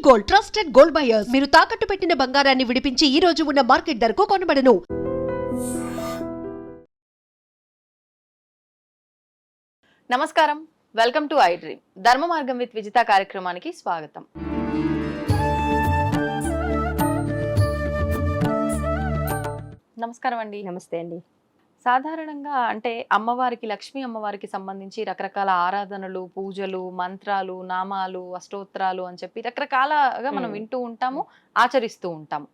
Gold, trusted gold buyers. మీరు తాకట్టు పెట్టిన బంగారాన్ని విడిపించి ఈ రోజు ఉన్న మార్కెట్ ధరకు కొనబడను. నమస్కారం, వెల్కమ్ టు ఐ డ్రీమ్. ధర్మ మార్గం విత్ విజిత కార్యక్రమానికి స్వాగతం. నమస్కారం అండి. నమస్తే అండి. సాధారణంగా అంటే అమ్మవారికి, లక్ష్మీ అమ్మవారికి సంబంధించి రకరకాల ఆరాధనలు, పూజలు, మంత్రాలు, నామాలు, అష్టోత్తరాలు అని చెప్పి రకరకాలగా మనం వింటూ ఉంటాము, ఆచరిస్తూ ఉంటాము.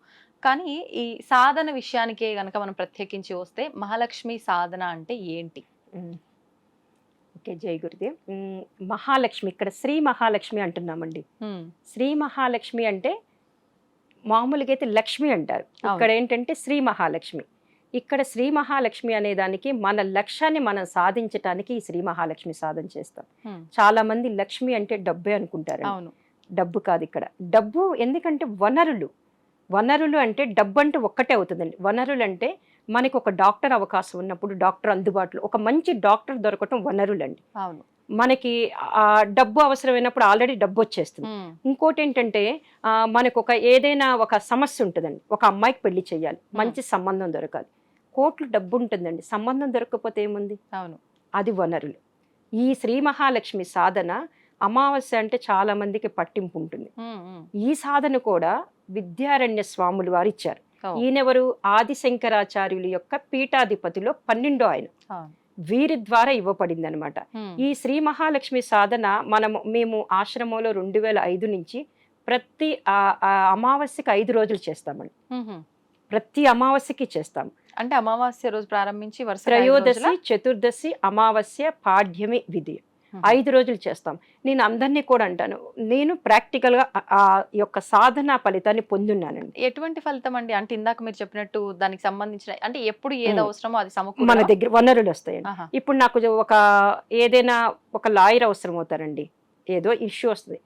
కానీ ఈ సాధన విషయానికే గనక మనం ప్రత్యేకించి వస్తే మహాలక్ష్మి సాధన అంటే ఏంటి? ఓకే, జై గురుదేవ్. మహాలక్ష్మి, ఇక్కడ శ్రీ మహాలక్ష్మి అంటున్నామండి. శ్రీ మహాలక్ష్మి అంటే మామూలుగా అయితే లక్ష్మి అంటారు, ఇక్కడ ఏంటంటే శ్రీ మహాలక్ష్మి. ఇక్కడ శ్రీ మహాలక్ష్మి అనే దానికి మన లక్ష్యాన్ని మనం సాధించటానికి ఈ శ్రీ మహాలక్ష్మి సాధన చేస్తాం. చాలా మంది లక్ష్మి అంటే డబ్బే అనుకుంటారు. డబ్బు కాదు ఇక్కడ. డబ్బు ఎందుకంటే వనరులు అంటే డబ్బు అంటే ఒక్కటే అవుతుందండి. వనరులు అంటే మనకి ఒక డాక్టర్ అవకాశం ఉన్నప్పుడు, డాక్టర్ అందుబాటులో, ఒక మంచి డాక్టర్ దొరకటం వనరులు అండి. మనకి డబ్బు అవసరమైనప్పుడు ఆల్రెడీ డబ్బు వచ్చేస్తుంది. ఇంకోటి ఏంటంటే మనకు ఏదైనా ఒక సమస్య ఉంటుందండి. ఒక అమ్మాయికి పెళ్లి చేయాలి, మంచి సంబంధం దొరకాలి, కోట్లు డబ్బు ఉంటుందండి, సంబంధం దొరకకపోతే ఏముంది? అది వనరులు. ఈ శ్రీ మహాలక్ష్మి సాధన అమావాస్య అంటే చాలా మందికి పట్టింపు ఉంటుంది. ఈ సాధన కూడా విద్యారణ్య స్వాములు వారు ఇచ్చారు. ఈయనెవరు? ఆదిశంకరాచార్యుల యొక్క పీఠాధిపతిలో 12వ ఆయన. వీరి ద్వారా ఇవ్వబడింది అనమాట. ఈ శ్రీ మహాలక్ష్మి సాధన మేము ఆశ్రమంలో 2005 నుంచి ప్రతి అమావాస్యకి 5 రోజులు చేస్తామండి. ప్రతి అమావాస్యకి చేస్తాం. అంటే అమావాస్య రోజు ప్రారంభించి త్రయోదశి, చతుర్దశి, అమావాస్య, పాడ్యమి, విధి 5 రోజులు చేస్తాం. నేను అందరినీ కూడా అంటాను, నేను ప్రాక్టికల్ గా ఆ యొక్క సాధన ఫలితాన్ని పొందున్నానండి. ఎటువంటి ఫలితం అండి? అంటే ఇందాక మీరు చెప్పినట్టు దానికి సంబంధించిన అంటే ఎప్పుడు ఏది అవసరమో అది మన దగ్గర వనరులు వస్తాయండి. ఇప్పుడు నాకు ఏదైనా ఒక లాయర్ అవసరం అవుతారండి, ఏదో ఇష్యూ వస్తుంది,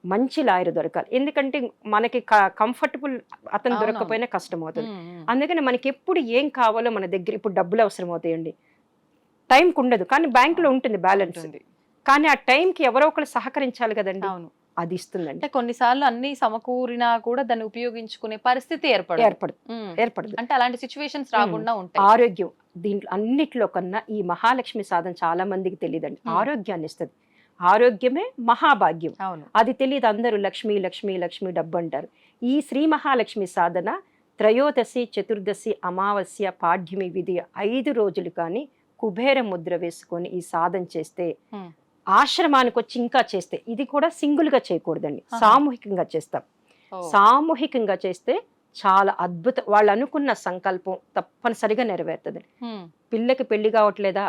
మంచి లాయర్ దొరకాలి. ఎందుకంటే మనకి కంఫర్టబుల్ అతను దొరకకపోయినా కష్టం అవుతుంది. అందుకని మనకి ఎప్పుడు ఏం కావాలో మన దగ్గర, ఇప్పుడు డబ్బులు అవసరం అవుతాయండి, టైంకి ఉండదు కానీ బ్యాంకులో ఉంటుంది బ్యాలెన్స్, కానీ ఆ టైంకి ఎవరో ఒకరు సహకరించాలి కదండి. అది ఇస్తుందండి. అంటే కొన్నిసార్లు అన్ని సమకూరినా కూడా దాన్ని ఉపయోగించుకునే పరిస్థితి ఏర్పడదు. అంటే అలాంటి సిచ్యువేషన్స్ రాకుండా ఉంటాయి. ఆరోగ్యం దీంట్లో అన్నిట్లో కన్నా ఈ మహాలక్ష్మి సాధన చాలా మందికి తెలియదండి. ఆరోగ్యాన్ని ఇస్తుంది. ఆరోగ్యమే మహాభాగ్యం. అది తెలియదు. అందరూ లక్ష్మి లక్ష్మి లక్ష్మి డబ్బు అంటారు. ఈ శ్రీ మహాలక్ష్మి సాధన త్రయోదశి, చతుర్దశి, అమావాస్య, పాడ్యమి, విధి 5 రోజులు కానీ కుబేర ముద్ర వేసుకొని ఈ సాధన చేస్తే, ఆశ్రమానికి వచ్చి ఇంకా చేస్తే, ఇది కూడా సింగిల్ గా చేయకూడదండి, సామూహికంగా చేస్తాం. సామూహికంగా చేస్తే చాలా అద్భుతం. వాళ్ళు అనుకున్న సంకల్పం తప్పనిసరిగా నెరవేరుతుంది. పిల్లకి పెళ్లి కావట్లేదా,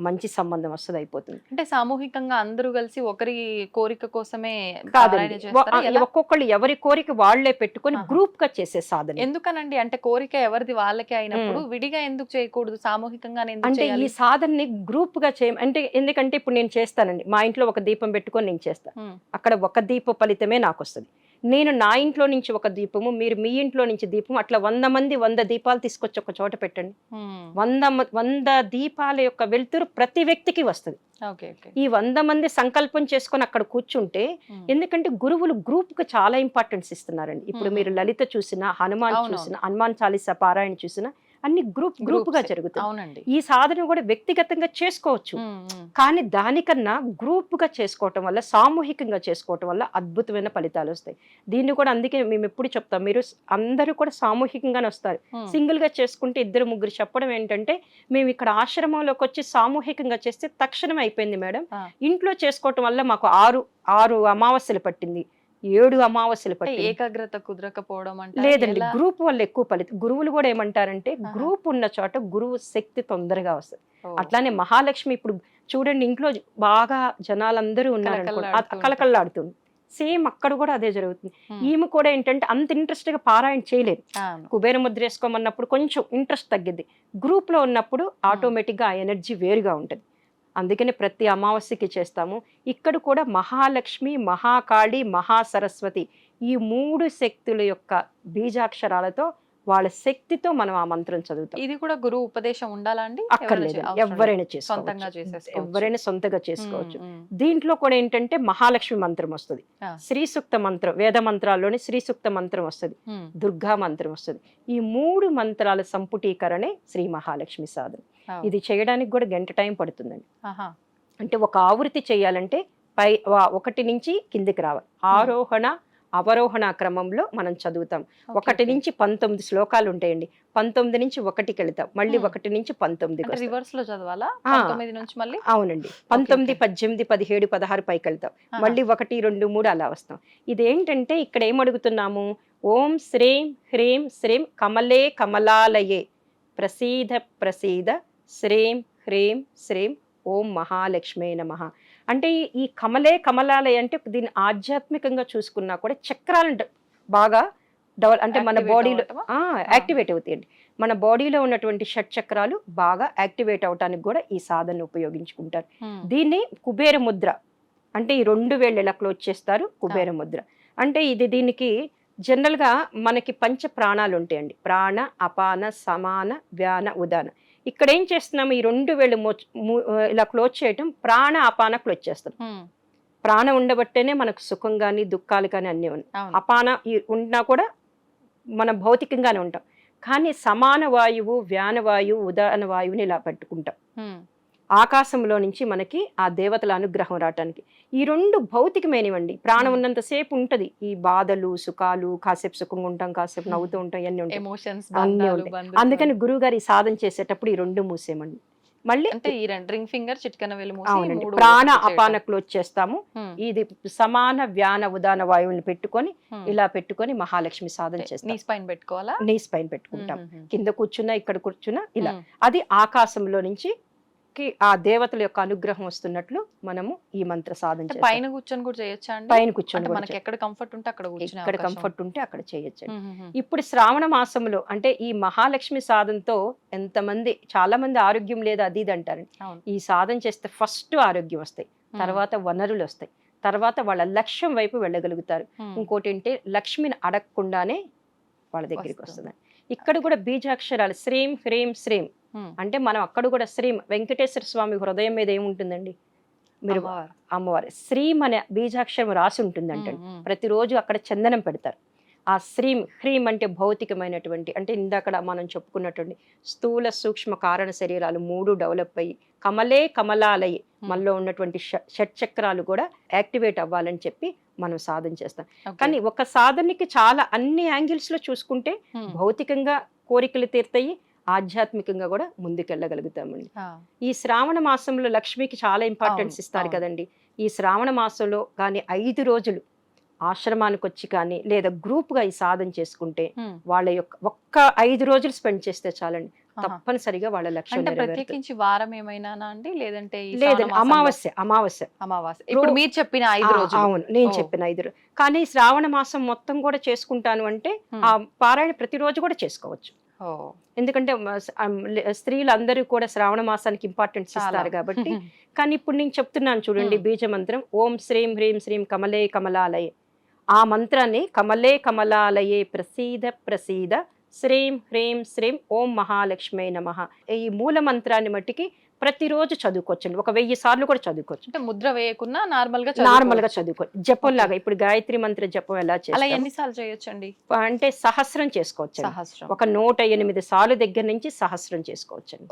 మంచి సంబంధం వస్తుంది, అయిపోతుంది. అంటే సామూహికంగా అందరూ కలిసి ఒకరి కోరిక కోసమే కాదండి, ఒక్కొక్కళ్ళు ఎవరి కోరిక వాళ్లే పెట్టుకొని గ్రూప్ గా చేసే సాధన. ఎందుకనండి? అంటే కోరిక ఎవరిది వాళ్ళకే అయినప్పుడు విడిగా ఎందుకు చేయకూడదు, సామూహికంగా? అంటే ఈ సాధనని గ్రూప్ గా అంటే ఎందుకంటే ఇప్పుడు నేను చేస్తానండి, మా ఇంట్లో ఒక దీపం పెట్టుకొని నేను చేస్తాను, అక్కడ ఒక దీప ఫలితమే నాకు వస్తుంది. నేను నా ఇంట్లో నుంచి ఒక దీపము, మీరు మీ ఇంట్లో నుంచి దీపం, అట్లా 100 మంది 100 దీపాలు తీసుకొచ్చి ఒక చోట పెట్టండి. 100 దీపాల యొక్క వెలుతురు ప్రతి వ్యక్తికి వస్తుంది. ఈ 100 మంది సంకల్పం చేసుకొని అక్కడ కూర్చుంటే, ఎందుకంటే గురువులు గ్రూప్ కు చాలా ఇంపార్టెన్స్ ఇస్తున్నారండి. ఇప్పుడు మీరు లలిత చూసినా, హనుమాన్ చూసినా, హనుమాన్ చాలీసా పారాయణ చూసినా, అన్ని గ్రూప్ గా జరుగుతాయి. ఈ సాధన కూడా వ్యక్తిగతంగా చేసుకోవచ్చు, కానీ దానికన్నా గ్రూప్ గా చేసుకోవటం వల్ల, సామూహికంగా చేసుకోవటం వల్ల అద్భుతమైన ఫలితాలు వస్తాయి. దీన్ని కూడా అందుకే మేము ఎప్పుడు చెప్తాం, మీరు అందరూ కూడా సామూహికంగానే వస్తారు. సింగిల్ గా చేసుకుంటే 2, 3 చెప్పడం ఏంటంటే, మేము ఇక్కడ ఆశ్రమంలోకి వచ్చి సామూహికంగా చేస్తే తక్షణం అయిపోయింది మేడం, ఇంట్లో చేసుకోవటం వల్ల మాకు 6 అమావాస్యలు పట్టింది, 7 అమావాస్యలు పట్టి. ఏకాగ్రత కుదరకపోవడం అంటే లేదండి, గ్రూప్ వల్ల ఎక్కువ ఫలితం. గురువులు కూడా ఏమంటారంటే, గ్రూప్ ఉన్న చోట గురువు శక్తి తొందరగా వస్తుంది. అట్లానే మహాలక్ష్మి ఇప్పుడు చూడండి, ఇంట్లో బాగా జనాలందరూ ఉన్నారనుకోండి, కలకల్లాడుతుంది. సేమ్ అక్కడ కూడా అదే జరుగుతుంది. ఈమె కూడా ఏంటంటే అంత ఇంట్రెస్ట్ గా పారాయణ చేయలేదు. కుబేర ముద్ర వేసుకోమన్నప్పుడు కొంచెం ఇంట్రెస్ట్ తగ్గిద్ది. గ్రూప్ లో ఉన్నప్పుడు ఆటోమేటిక్ గా ఆ ఎనర్జీ వేరుగా ఉంటుంది. అందుకని ప్రతి అమావాస్యకి చేస్తాము. ఇక్కడ కూడా మహాలక్ష్మి, మహాకాళి, మహాసరస్వతి ఈ 3 శక్తుల యొక్క బీజాక్షరాలతో వాళ్ళ శక్తితో మనం ఆ మంత్రం చదువుతాం. ఇది కూడా గురువు ఉపదేశం ఉండాలా అండి? అక్కర్లేదు, ఎవరైనా సొంతంగా చేసుకోవచ్చు, చేసేసుకోవచ్చు. ఎవరైనా సొంతగా చేసుకోవచ్చు. దీంట్లో కూడా ఏంటంటే మహాలక్ష్మి మంత్రం వస్తుంది, శ్రీ సూక్త మంత్రం, వేద మంత్రాల్లోని శ్రీ సూక్త మంత్రం వస్తుంది, దుర్గా మంత్రం వస్తుంది. ఈ 3 మంత్రాల సంపుటీకరణే శ్రీ మహాలక్ష్మి సాధన. ఇది చేయడానికి కూడా గంట టైం పడుతుందండి. అంటే ఒక ఆవృత్తి చేయాలంటే 1 నుంచి కిందికి రావాలి, ఆరోహణ అవరోహణ క్రమంలో మనం చదువుతాం. 1 నుంచి 19 శ్లోకాలు ఉంటాయండి, 19 నుంచి 1కి వెళ్తాం, మళ్ళీ 1 నుంచి 19 రివర్స్ లో చదవాలా? 19 నుంచి మళ్ళీ? అవునండి, 19, 18, 17, 16 పైకి వెళ్తాం, మళ్ళీ 1, 2, 3 అలా వస్తాం. ఇదేంటంటే ఇక్కడ ఏమడుగుతున్నాము, ఓం శ్రీం హ్రీం శ్రీం కమలే కమలాలయే ప్రసీద ప్రసీద శ్రీం హ్రీం శ్రీం ఓం మహాలక్ష్మే నమః. అంటే ఈ కమలే కమలాలయ అంటే దీన్ని ఆధ్యాత్మికంగా చూసుకున్నా కూడా చక్రాలు బాగా అంటే మన బాడీలో యాక్టివేట్ అవుతాయండి. మన బాడీలో ఉన్నటువంటి షట్చక్రాలు బాగా యాక్టివేట్ అవటానికి కూడా ఈ సాధన ఉపయోగించుకుంటారు. దీన్ని కుబేర ముద్ర అంటే ఈ 2 వేళ్ళు ఇలా క్లోజ్ చేస్తారు, కుబేర ముద్ర అంటే ఇది. దీనికి జనరల్గా మనకి పంచ ప్రాణాలు ఉంటాయండి, ప్రాణ అపాన సమాన వ్యాన ఉదాన. ఇక్కడ ఏం చేస్తున్నాము, ఈ 2 వేళ్ళు ఇలా క్లోజ్ చేయటం, ప్రాణ అపాన క్లోజ్ చేస్తాం. ప్రాణం ఉండబట్టేనే మనకు సుఖం కానీ దుఃఖాలు కానీ అన్నీ ఉన్నాయి. అపాన ఉన్నా కూడా మనం భౌతికంగానే ఉంటాం, కానీ సమాన వాయువు వ్యాన వాయువు ఉదాన వాయువుని ఇలా పెట్టుకుంటాం. ఆకాశంలో నుంచి మనకి ఆ దేవతల అనుగ్రహం రావటానికి ఈ 2 భౌతికమైనవండి. ప్రాణం ఉన్నంతసేపు ఉంటది, ఈ బాధలు సుఖాలు, కాసేపు సుఖంగా ఉంటాం, కాసేపు నవ్వుతూ ఉంటాం, ఇవన్నీ ఉంటాయి, అన్నీ ఉంటాయి. అందుకని గురువు గారు ఈ సాధన చేసేటప్పుడు ఈ 2 మూసేమండి. మళ్ళీ ఈ రింగ్ ఫింగర్ చిటికెన వేలు అవునండి, ప్రాణ అపాన క్లోజ్ చేస్తాము. ఇది సమాన వ్యాన ఉదాన వాయువుని పెట్టుకొని ఇలా పెట్టుకొని మహాలక్ష్మి సాధన చేస్తాం. నీస్ పైన పెట్టుకోవాలా? నీస్ పైన పెట్టుకుంటాం, కింద కూర్చున్నా ఇక్కడ కూర్చున్నా ఇలా. అది ఆకాశంలో నుంచి ఆ దేవతల యొక్క అనుగ్రహం వస్తున్నట్లు మనము ఈ మంత్ర సాధన చేస్తాం. పైన కూర్చొని కూడా చేయొచ్చా అండి? పైన కూర్చొని మనకి ఎక్కడ కంఫర్ట్ ఉంటే అక్కడ కూర్చొని, ఎక్కడ కంఫర్ట్ ఉంటే అక్కడ చేయొచ్చండి. ఇప్పుడు శ్రావణ మాసంలో అంటే ఈ మహాలక్ష్మి సాధనతో ఎంతమంది, చాలా మంది ఆరోగ్యం లేదు అది ఇది అంటారండి. ఈ సాధన చేస్తే ఫస్ట్ ఆరోగ్యం వస్తాయి, తర్వాత వనరులు వస్తాయి, తర్వాత వాళ్ళ లక్ష్యం వైపు వెళ్ళగలుగుతారు. ఇంకోటి ఏంటంటే లక్ష్మిని అడగకుండానే వాళ్ళ దగ్గరికి వస్తుంది. ఇక్కడ కూడా బీజాక్షరాలు శ్రీం హ్రీం శ్రీం అంటే మనం అక్కడ కూడా శ్రీం, వెంకటేశ్వర స్వామి హృదయం మీద ఏముంటుందండి, మీరు అమ్మవారి శ్రీం అనే బీజాక్షరం రాసి ఉంటుందంటే ప్రతిరోజు అక్కడ చందనం పెడతారు. ఆ శ్రీం హ్రీం అంటే భౌతికమైనటువంటి, అంటే ఇందాక మనం చెప్పుకున్నటువంటి స్థూల సూక్ష్మ కారణ శరీరాలు 3 డెవలప్ అయ్యి కమలే కమలాలయ్యి మనలో ఉన్నటువంటి షట్చక్రాలు కూడా యాక్టివేట్ అవ్వాలని చెప్పి మనం సాధన చేస్తాం. కానీ ఒక సాధనకి చాలా అన్ని యాంగిల్స్ లో చూసుకుంటే భౌతికంగా కోరికలు తీర్తాయి, ఆధ్యాత్మికంగా కూడా ముందుకెళ్ళగలుగుతామండి. ఈ శ్రావణ మాసంలో లక్ష్మికి చాలా ఇంపార్టెన్స్ ఇస్తారు కదండి. ఈ శ్రావణ మాసంలో కానీ 5 రోజులు ఆశ్రమానికి వచ్చి కానీ లేదా గ్రూప్ గా ఈ సాధన చేసుకుంటే వాళ్ళ యొక్క ఒక్క 5 రోజులు స్పెండ్ చేస్తే చాలండి, తప్పనిసరిగా వాళ్ళ లక్ష్యం ప్రత్యేకించి వారం ఏమైనా అండి, లేదంటే లేదండి అమావాస్య అమావాస్య అమావాస్య ఇప్పుడు మీరు చెప్పిన 5 రోజులు. అవును, నేను చెప్పిన 5 రోజులు. కానీ శ్రావణ మాసం మొత్తం కూడా చేసుకుంటాను అంటే ఆ పారాయణ ప్రతిరోజు కూడా చేసుకోవచ్చు. ఎందుకంటే స్త్రీలు అందరూ కూడా శ్రావణ మాసానికి ఇంపార్టెన్స్ ఇస్తారు కాబట్టి. కానీ ఇప్పుడు నేను చెప్తున్నాను చూడండి, బీజ మంత్రం ఓం శ్రీం హ్రీం శ్రీం కమలే కమలాలయే, ఆ మంత్రాన్ని కమలే కమలాలయే ప్రసీద ప్రసీద శ్రీం హ్రీం శ్రీం ఓం మహాలక్ష్మే నమః, ఈ మూల మంత్రాన్ని మట్టికి ప్రతిరోజు చదువుకోవచ్చండి. 1000 సార్లు కూడా చదువుకోవచ్చు. అంటే ముద్ర వేయకుండా నార్మల్ గా చదువుకోవచ్చు. జపం లాగా ఇప్పుడు గాయత్రి మంత్ర జపం ఎలా చేయాలి, ఎన్నిసార్లు చేయొచ్చండి అంటే సహస్రం చేసుకోవచ్చు. ఒక 108 సార్లు దగ్గర నుంచి సహస్రం చేసుకోవచ్చండి.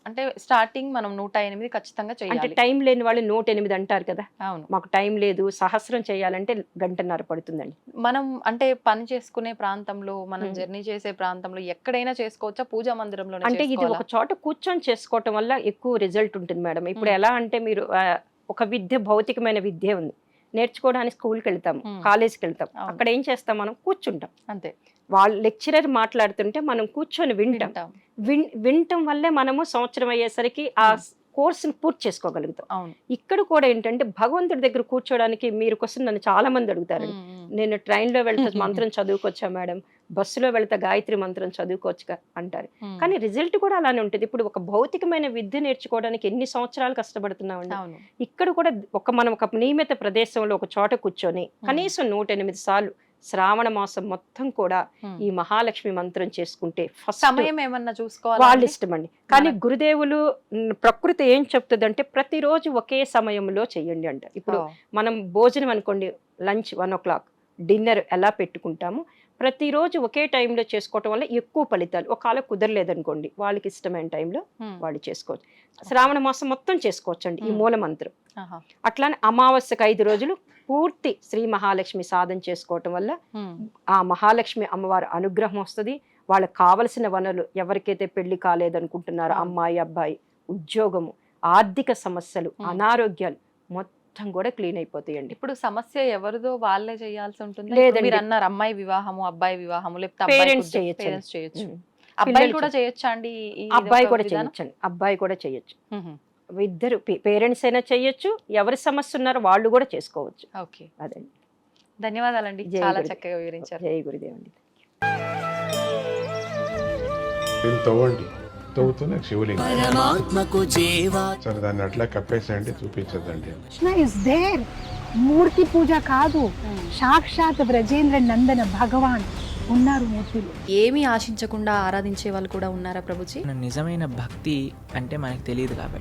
అంటే స్టార్టింగ్ మనం 108 ఖచ్చితంగా చేయాలి. అంటే టైం లేని వాళ్ళు 108 అంటారు కదా, మాకు టైం లేదు సహస్రం చేయాలంటే 1.5 గంట పడుతుందండి. మనం అంటే పని చేసుకునే ప్రాంతంలో, మనం జర్నీ చేసే ప్రాంతంలో ఎక్కడైనా చేసుకోవచ్చా, పూజా మందిరంలో? అంటే ఇది ఒక చోట కూర్చొని చేసుకోవటం వల్ల ఎక్కువ రిజల్ట్ ఉంటుంది మేడం. ఇప్పుడు ఎలా అంటే మీరు ఒక విద్య, భౌతికమైన విద్య ఉంది, నేర్చుకోవడానికి స్కూల్కి వెళ్తాం, కాలేజ్కి వెళ్తాం, అక్కడ ఏం చేస్తాం, మనం కూర్చుంటాం అంతే. వాళ్ళు లెక్చరర్ మాట్లాడుతుంటే మనం కూర్చొని వింటాం. వినటం వల్లే మనము సంవత్సరం అయ్యేసరికి ఆ కోర్సును పూర్తి చేసుకోగలుగుతాం. ఇక్కడ కూడా ఏంటంటే భగవంతుడి దగ్గర కూర్చోడానికి మీరు క్వశ్చన్ నన్ను చాలా మంది అడుగుతారు. నేను ట్రైన్లో వెళ్తే మంత్రం చదువుకోవచ్చా మేడం, బస్సులో వెళ్తే గాయత్రి మంత్రం చదువుకోవచ్చుగా అంటారు. కానీ రిజల్ట్ కూడా అలానే ఉంటుంది. ఇప్పుడు ఒక భౌతికమైన విద్య నేర్చుకోవడానికి ఎన్ని సంవత్సరాలు కష్టపడుతున్నామండి. ఇక్కడ కూడా మనం ఒక నియమిత ప్రదేశంలో ఒక చోట కూర్చొని కనీసం 108 సార్లు శ్రావణ మాసం మొత్తం కూడా ఈ మహాలక్ష్మి మంత్రం చేసుకుంటే ఫస్ట్ సమయం ఏమన్నా వాళ్ళ చూసుకోవాలి ఇష్టం అండి. కానీ గురుదేవులు ప్రకృతి ఏం చెప్తుందంటే ప్రతిరోజు ఒకే సమయంలో చెయ్యండి అంట. ఇప్పుడు మనం భోజనం అనుకోండి, లంచ్ 1 o'clock, డిన్నర్ ఎలా పెట్టుకుంటాము, ప్రతిరోజు ఒకే టైంలో చేసుకోవటం వల్ల ఎక్కువ ఫలితాలు. ఒకవేళ కుదరలేదనుకోండి, వాళ్ళకి ఇష్టమైన టైంలో వాళ్ళు చేసుకోవచ్చు. శ్రావణ మాసం మొత్తం చేసుకోవచ్చు అండి ఈ మూల మంత్రం. అట్లానే అమావాస్యకు 5 రోజులు పూర్తి శ్రీ మహాలక్ష్మి సాధన చేసుకోవటం వల్ల ఆ మహాలక్ష్మి అమ్మవారి అనుగ్రహం వస్తుంది. వాళ్ళకి కావలసిన వనరులు, ఎవరికైతే పెళ్లి కాలేదనుకుంటున్నారో అమ్మాయి అబ్బాయి, ఉద్యోగము, ఆర్థిక సమస్యలు, అనారోగ్యాలు మొత్తం కూడా క్లీన్ అయిపోతాయండి. ఇప్పుడు సమస్య ఎవరిదో వాళ్ళే చేయాల్సి ఉంటుంది. లేదండి. మీరు అన్నారు అమ్మాయి వివాహము, అబ్బాయి వివాహము, లేకపోతే పేరెంట్స్ చేయొచ్చు. పేరెంట్స్ చేయొచ్చు. ఉమ్. అబ్బాయి పిల్లలు కూడా చేయొచ్చా అండి? అబ్బాయి కూడా చేయొచ్చండి. అబ్బాయి కూడా చేయొచ్చు. ఇద్దరు పేరెంట్స్ అయినా చేయొచ్చు, ఎవరి సమస్య ఉన్నారో వాళ్ళు కూడా చేసుకోవచ్చు. ఓకే, అదండి. ధన్యవాదాలండి, జై చాలా గురుదేవ్. చక్కగా వివరించారు. జై గురుదేవ్ అండి. దీన్ని తవ్వండి, తవ్వుతూనే శివలింగం. పరమాత్మకు జీవా సరే దాన్ని అట్లా కప్పేసేయండి, చూపించదండి. Krishna is there. మూర్తి పూజ కాదు, సాక్షాత్ బ్రజేంద్ర నందన భగవాన్ ఉన్నారు మూర్తిలో. ఏమీ ఆశించకుండా ఆరాధించే వాళ్ళు కూడా ఉన్నారా ప్రభుజీ? నిజమైన భక్తి అంటే మనకు తెలియదు కాబట్టి